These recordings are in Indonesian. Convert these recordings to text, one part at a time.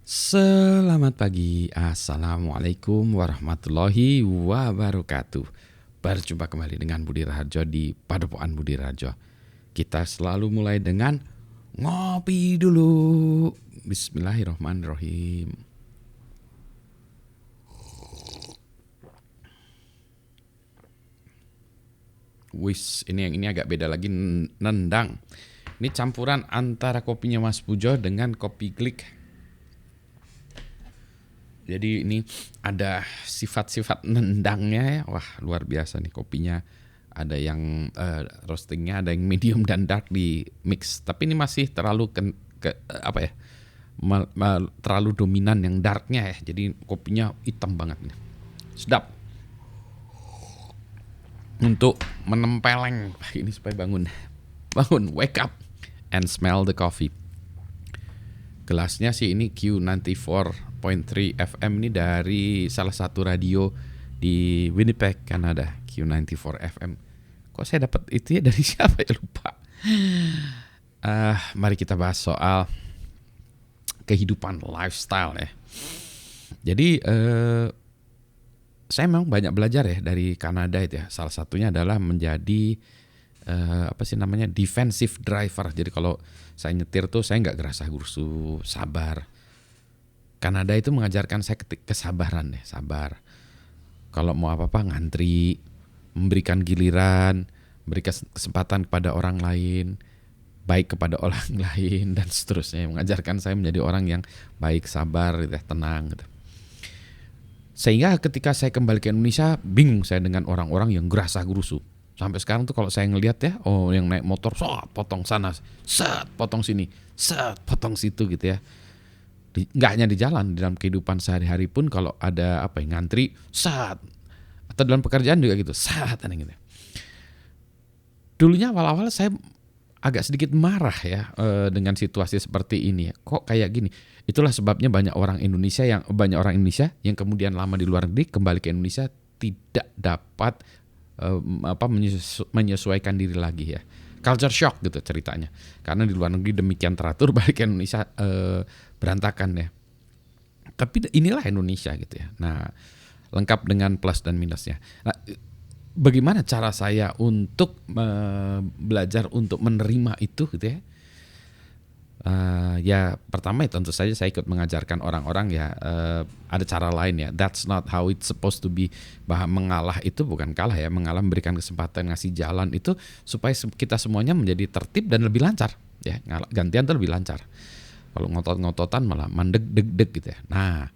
Selamat pagi, Assalamualaikum warahmatullahi wabarakatuh. Berjumpa kembali dengan Budi Raharjo di Padepokan Budi Raharjo. Kita selalu mulai dengan ngopi dulu. Bismillahirrahmanirrahim. Wis, ini agak beda lagi, nendang. Ini campuran antara kopinya Mas Pujo dengan kopi Klik. Jadi ini ada sifat-sifat nendangnya ya. Wah, luar biasa nih kopinya. Ada yang roastingnya, ada yang medium dan dark di mix. Tapi ini masih terlalu terlalu dominan yang darknya ya. Jadi kopinya hitam banget nih. Sedap. Untuk menempeleng ini supaya bangun, wake up and smell the coffee. Gelasnya sih ini Q94.3 FM ini dari salah satu radio di Winnipeg, Kanada. Q94 FM. Kok saya dapat itu ya dari siapa ya, lupa. Mari kita bahas soal kehidupan lifestyle ya. Jadi saya memang banyak belajar ya dari Kanada itu ya. Salah satunya adalah menjadi defensive driver. Jadi kalau saya nyetir tuh saya nggak gerasa-gerusu, sabar. Kanada itu mengajarkan saya kesabaran ya, sabar. Kalau mau apa-apa ngantri, memberikan giliran, memberikan kesempatan kepada orang lain, baik kepada orang lain dan seterusnya. Mengajarkan saya menjadi orang yang baik, sabar, tenang gitu. Sehingga ketika saya kembali ke Indonesia, bingung saya dengan orang-orang yang gerasa-gerusu. Sampai sekarang tuh kalau saya ngelihat ya, yang naik motor, potong sana, potong sini, potong situ gitu ya. Nggak hanya di jalan, di dalam kehidupan sehari-hari pun kalau ada ngantri, atau dalam pekerjaan juga gitu, gitu. Dulunya awal-awal saya agak sedikit marah ya dengan situasi seperti ini ya. Kok kayak gini? Itulah sebabnya banyak orang Indonesia yang kemudian lama di luar negeri kembali ke Indonesia tidak dapat menyesuaikan diri lagi ya. Culture shock gitu ceritanya. Karena di luar negeri demikian teratur, balik ke Indonesia berantakan ya. Tapi inilah Indonesia gitu ya. Nah, lengkap dengan plus dan minusnya. Nah, bagaimana cara saya untuk belajar untuk menerima itu gitu ya? Ya pertama ya tentu saja saya ikut mengajarkan orang-orang ya, ada cara lain ya. That's not how it's supposed to be. Bahwa mengalah itu bukan kalah ya, mengalah memberikan kesempatan, ngasih jalan itu supaya kita semuanya menjadi tertib dan lebih lancar ya. Gantian tuh lebih lancar. Kalau ngotot-ngototan malah mandeg-deg-deg gitu ya. Nah,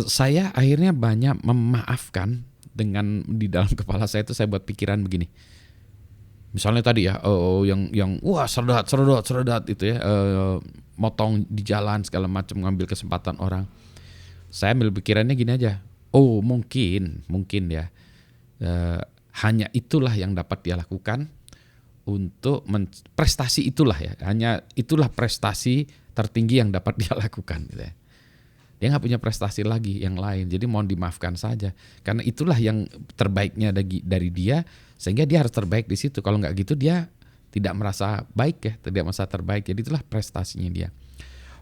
saya akhirnya banyak memaafkan dengan di dalam kepala saya itu saya buat pikiran begini. Misalnya tadi ya, yang wah seredat itu ya, motong di jalan segala macam, ngambil kesempatan orang. Saya ambil pikirannya gini aja. Mungkin ya, hanya itulah yang dapat dia lakukan untuk prestasi itulah ya. Hanya itulah prestasi tertinggi yang dapat dia lakukan gitu ya. Dia nggak punya prestasi lagi yang lain, jadi mohon dimaafkan saja. Karena itulah yang terbaiknya dari dia, sehingga dia harus terbaik di situ. Kalau nggak gitu dia tidak merasa baik ya, tidak merasa terbaik. Jadi itulah prestasinya dia.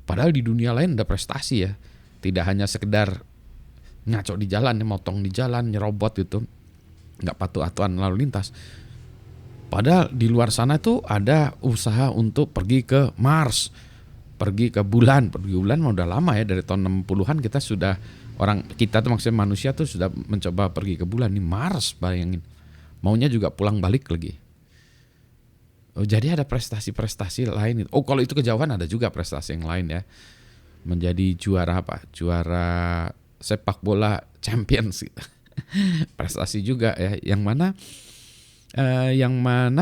Padahal di dunia lain ada prestasi ya, tidak hanya sekedar ngaco di jalan, motong di jalan, nyerobot itu, nggak patuh aturan lalu lintas. Padahal di luar sana itu ada usaha untuk pergi ke Mars, pergi ke bulan udah lama ya, dari tahun 60-an kita tuh maksudnya manusia tuh sudah mencoba pergi ke bulan. Nih Mars, bayangin, maunya juga pulang balik lagi. Jadi ada prestasi-prestasi lain itu. Kalau itu kejauhan ada juga prestasi yang lain ya, menjadi juara sepak bola champions gitu. Prestasi juga ya, yang mana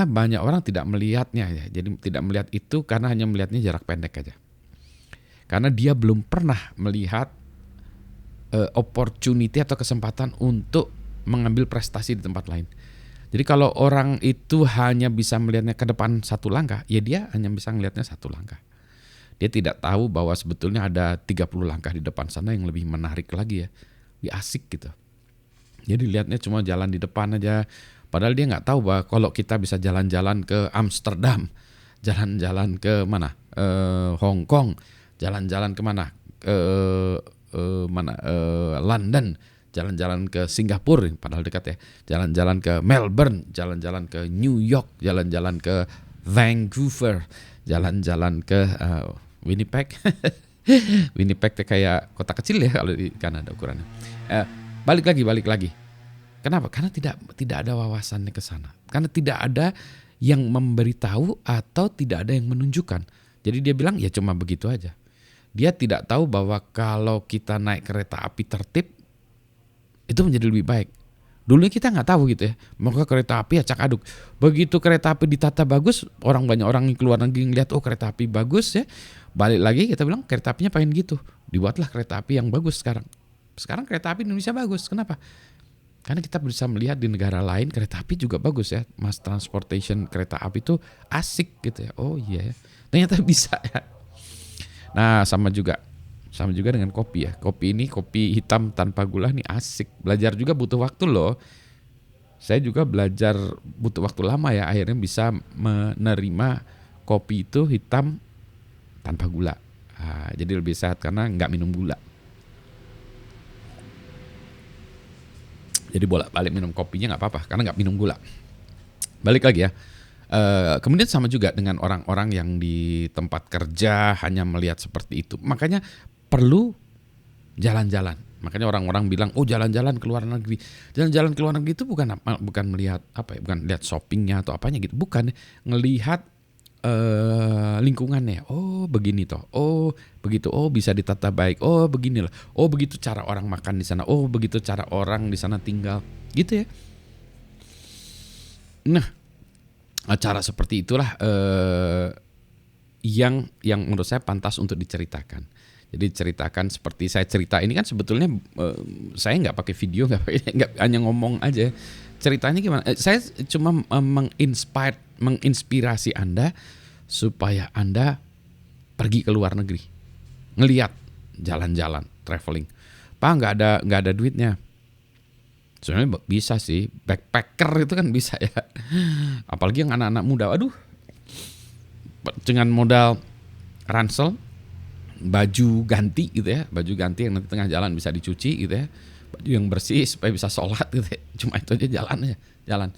banyak orang tidak melihatnya ya. Jadi tidak melihat itu karena hanya melihatnya jarak pendek aja. Karena dia belum pernah melihat opportunity atau kesempatan untuk mengambil prestasi di tempat lain. Jadi kalau orang itu hanya bisa melihatnya ke depan satu langkah, ya dia hanya bisa melihatnya satu langkah. Dia tidak tahu bahwa sebetulnya ada 30 langkah di depan sana yang lebih menarik lagi ya. Lebih asik gitu. Jadi lihatnya cuma jalan di depan aja. Padahal dia nggak tahu bahwa kalau kita bisa jalan-jalan ke Amsterdam, jalan-jalan ke mana, Hong Kong, jalan-jalan kemana, ke London, jalan-jalan ke Singapura, padahal dekat ya, jalan-jalan ke Melbourne, jalan-jalan ke New York, jalan-jalan ke Vancouver, jalan-jalan ke Winnipeg. Winnipeg tuh kayak kota kecil ya kalau di Kanada ukurannya. Balik lagi. Kenapa? Karena tidak ada wawasannya ke sana. Karena tidak ada yang memberitahu atau tidak ada yang menunjukkan. Jadi dia bilang ya cuma begitu aja. Dia tidak tahu bahwa kalau kita naik kereta api tertib itu menjadi lebih baik. Dulunya kita nggak tahu gitu ya. Maka kereta api acak aduk. Begitu kereta api ditata bagus, banyak orang yang keluar negeri ngeliat oh kereta api bagus ya. Balik lagi kita bilang kereta apinya pengen gitu. Dibuatlah kereta api yang bagus sekarang. Sekarang kereta api Indonesia bagus. Kenapa? Karena kita bisa melihat di negara lain kereta api juga bagus ya. Mass transportation kereta api itu asik gitu ya. Oh iya ya. Ternyata bisa ya. Nah sama juga dengan kopi ya. Kopi ini kopi hitam tanpa gula nih asik. Belajar juga butuh waktu loh. Saya juga belajar butuh waktu lama ya. Akhirnya bisa menerima kopi itu hitam tanpa gula. Jadi lebih sehat karena nggak minum gula. Jadi bolak-balik minum kopinya nggak apa-apa karena nggak minum gula. Balik lagi ya. Kemudian sama juga dengan orang-orang yang di tempat kerja hanya melihat seperti itu. Makanya perlu jalan-jalan. Makanya orang-orang bilang, oh jalan-jalan ke luar negeri. Jalan-jalan ke luar negeri itu bukan melihat apa ya, bukan lihat shoppingnya atau apanya gitu. Bukan, ngelihat lingkungannya. Oh begini toh. Oh begitu. Oh bisa ditata baik. Oh beginilah. Oh begitu cara orang makan di sana. Oh begitu cara orang di sana tinggal. Gitu ya. Nah, cara seperti itulah yang menurut saya pantas untuk diceritakan. Jadi ceritakan seperti saya cerita ini kan sebetulnya saya nggak pakai video, nggak hanya ngomong aja. Ceritanya gimana? Saya cuma menginspirasi Anda supaya Anda pergi ke luar negeri, ngelihat jalan-jalan, traveling. Pak nggak ada duitnya. Sebenarnya bisa sih, backpacker itu kan bisa ya. Apalagi yang anak-anak muda, aduh, dengan modal ransel, baju ganti gitu ya, baju ganti yang nanti tengah jalan bisa dicuci gitu ya, baju yang bersih supaya bisa sholat gitu ya. Cuma itu aja jalan.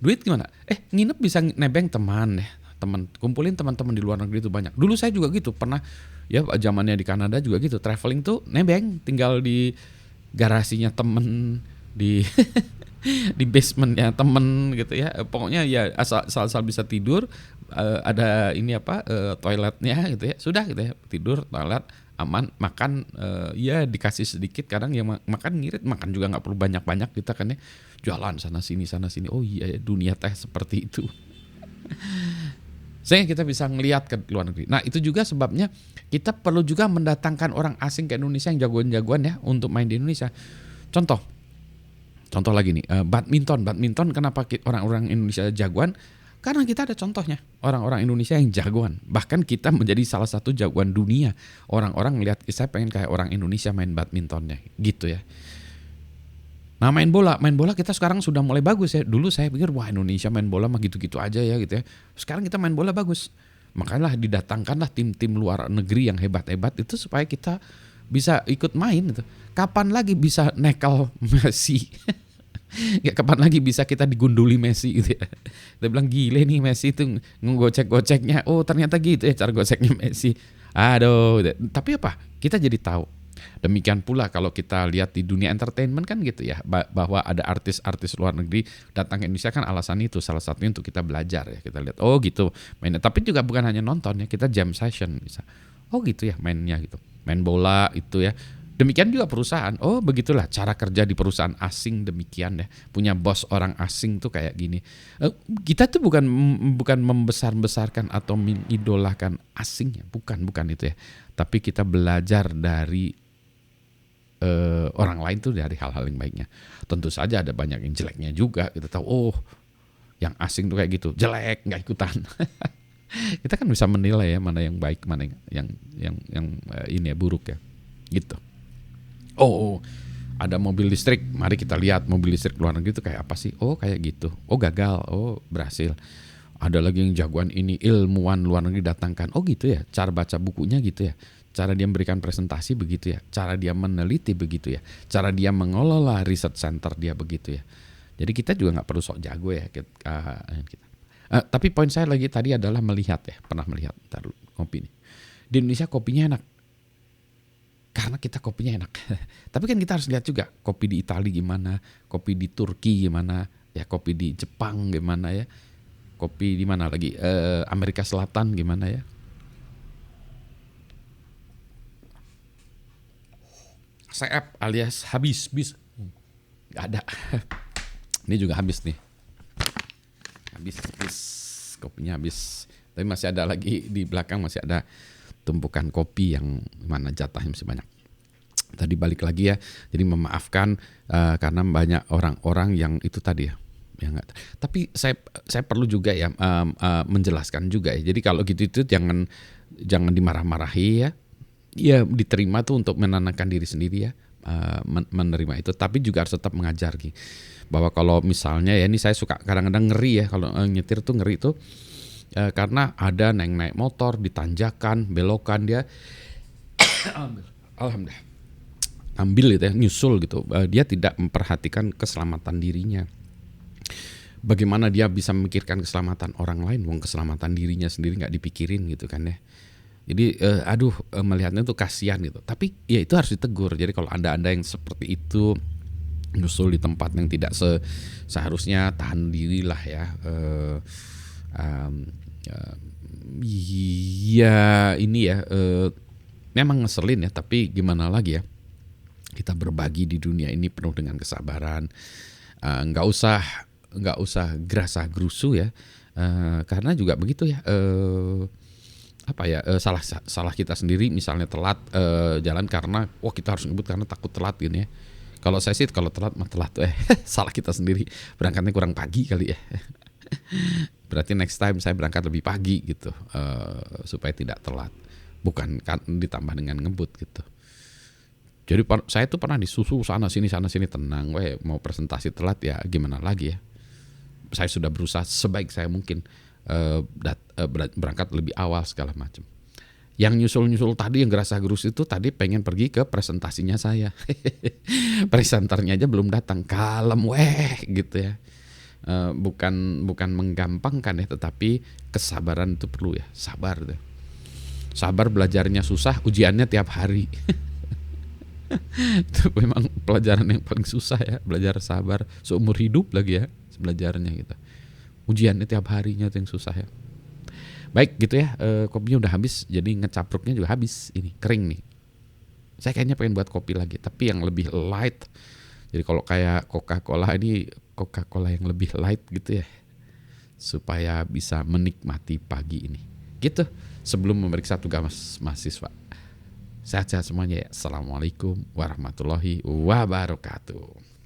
Duit gimana? Nginep bisa nebeng teman ya, kumpulin teman-teman di luar negeri itu banyak. Dulu saya juga gitu, pernah ya zamannya di Kanada juga gitu, traveling tuh nebeng, tinggal di garasinya temen, di di basementnya temen gitu ya. Pokoknya ya asal bisa tidur, ada ini toiletnya gitu ya, sudah gitu ya, tidur, toilet, aman, makan ya dikasih sedikit, kadang ya makan ngirit, makan juga nggak perlu banyak kita kan ya, jalan sana sini. Oh iya ya, dunia teh seperti itu. Sehingga kita bisa ngelihat ke luar negeri. Nah itu juga sebabnya kita perlu juga mendatangkan orang asing ke Indonesia yang jagoan-jagoan ya untuk main di Indonesia. Contoh lagi nih, badminton kenapa orang-orang Indonesia jagoan? Karena kita ada contohnya, orang-orang Indonesia yang jagoan. Bahkan kita menjadi salah satu jagoan dunia. Orang-orang ngelihat, saya pengen kayak orang Indonesia main badmintonnya, gitu ya. Nah main bola kita sekarang sudah mulai bagus ya. Dulu saya pikir wah Indonesia main bola mah gitu-gitu aja ya gitu ya. Sekarang kita main bola bagus. Makanya didatangkanlah tim-tim luar negeri yang hebat-hebat itu supaya kita bisa ikut main itu. Kapan lagi bisa nekel Messi? Ya kapan lagi bisa kita digunduli Messi gitu ya. Kita bilang gile nih Messi itu ngegocek-goceknya. Oh ternyata gitu ya cara goceknya Messi. Aduh, tapi apa? Kita jadi tahu. Demikian pula kalau kita lihat di dunia entertainment kan gitu ya, bahwa ada artis-artis luar negeri datang ke Indonesia kan alasan itu salah satunya untuk kita belajar ya. Kita lihat oh gitu mainnya, tapi juga bukan hanya nonton ya, kita jam session bisa. Oh gitu ya mainnya gitu. Main bola itu ya. Demikian juga perusahaan. Oh begitulah cara kerja di perusahaan asing, demikian ya. Punya bos orang asing tuh kayak gini. Kita tuh bukan membesar-besarkan atau mengidolakan asingnya, bukan itu ya. Tapi kita belajar dari orang lain tuh dari hal-hal yang baiknya. Tentu saja ada banyak yang jeleknya juga. Kita tahu oh yang asing tuh kayak gitu, jelek, nggak ikutan. Kita kan bisa menilai ya mana yang baik, mana yang ini ya buruk ya. Gitu. Oh, ada mobil listrik, mari kita lihat mobil listrik luar negeri itu kayak apa sih? Oh kayak gitu, oh gagal, oh berhasil. Ada lagi yang jagoan ini, ilmuwan luar negeri datangkan, oh gitu ya, cara baca bukunya gitu ya. cara dia memberikan presentasi begitu ya, cara dia meneliti begitu ya, cara dia mengelola research center dia begitu ya. Jadi kita juga nggak perlu sok jago ya kita. Tapi poin saya lagi tadi adalah melihat ya, pernah melihat kopi ini. Di Indonesia kopinya enak karena kita kopinya enak. Tapi kan kita harus lihat juga kopi di Italia gimana, kopi di Turki gimana, ya kopi di Jepang gimana ya, kopi di mana lagi, Amerika Selatan gimana ya. Seep alias habis, nggak ada. Ini juga habis nih, habis kopinya habis. Tapi masih ada lagi di belakang, masih ada tumpukan kopi yang mana jatahnya masih banyak. Tadi balik lagi ya, jadi memaafkan karena banyak orang-orang yang itu tadi ya. Tapi saya perlu juga ya menjelaskan juga ya. Jadi kalau gitu itu jangan dimarah-marahi ya. Ya diterima tuh untuk menenangkan diri sendiri ya, menerima itu. Tapi juga harus tetap mengajar gitu. Bahwa kalau misalnya ya, ini saya suka kadang-kadang ngeri ya kalau nyetir tuh ngeri tuh. Karena ada naik motor di tanjakan, belokan dia alhamdulillah ambil gitu ya, nyusul gitu. Dia tidak memperhatikan keselamatan dirinya. Bagaimana dia bisa memikirkan keselamatan orang lain, wong keselamatan dirinya sendiri nggak dipikirin gitu kan ya. Jadi melihatnya tuh kasihan gitu. Tapi ya itu harus ditegur. Jadi kalau anda yang seperti itu nyusul di tempat yang tidak seharusnya, tahan diri lah ya. Ya ini ya memang ngeselin ya, tapi gimana lagi ya, kita berbagi di dunia ini penuh dengan kesabaran. Nggak usah gerasa gerusu ya, karena juga begitu ya, salah kita sendiri misalnya telat jalan karena kita harus ngebut karena takut telat gitu ya. Kalau saya sih kalau telat mah telat salah kita sendiri, berangkatnya kurang pagi kali ya. Berarti next time saya berangkat lebih pagi gitu, supaya tidak telat, bukan ditambah dengan ngebut gitu. Jadi saya tuh pernah disusul sana sini tenang, mau presentasi telat ya gimana lagi ya. Saya sudah berusaha sebaik saya mungkin berangkat lebih awal segala macam. Yang nyusul tadi yang gerasa-gerus itu tadi pengen pergi ke presentasinya saya. Presenternya aja belum datang, kalem gitu ya. Bukan menggampangkan ya, tetapi kesabaran itu perlu ya, sabar tuh. Sabar belajarnya susah, ujiannya tiap hari. Itu memang pelajaran yang paling susah ya, belajar sabar seumur hidup lagi ya belajarnya gitu. Ujiannya tiap harinya itu yang susah ya. Baik gitu ya, kopinya udah habis, jadi ngecapruknya juga habis, ini kering nih. Saya kayaknya pengen buat kopi lagi, tapi yang lebih light. Jadi kalau kayak Coca-Cola, ini Coca-Cola yang lebih light gitu ya, supaya bisa menikmati pagi ini. Gitu, sebelum memeriksa tugas mahasiswa. Sehat-sehat semuanya ya. Assalamualaikum warahmatullahi wabarakatuh.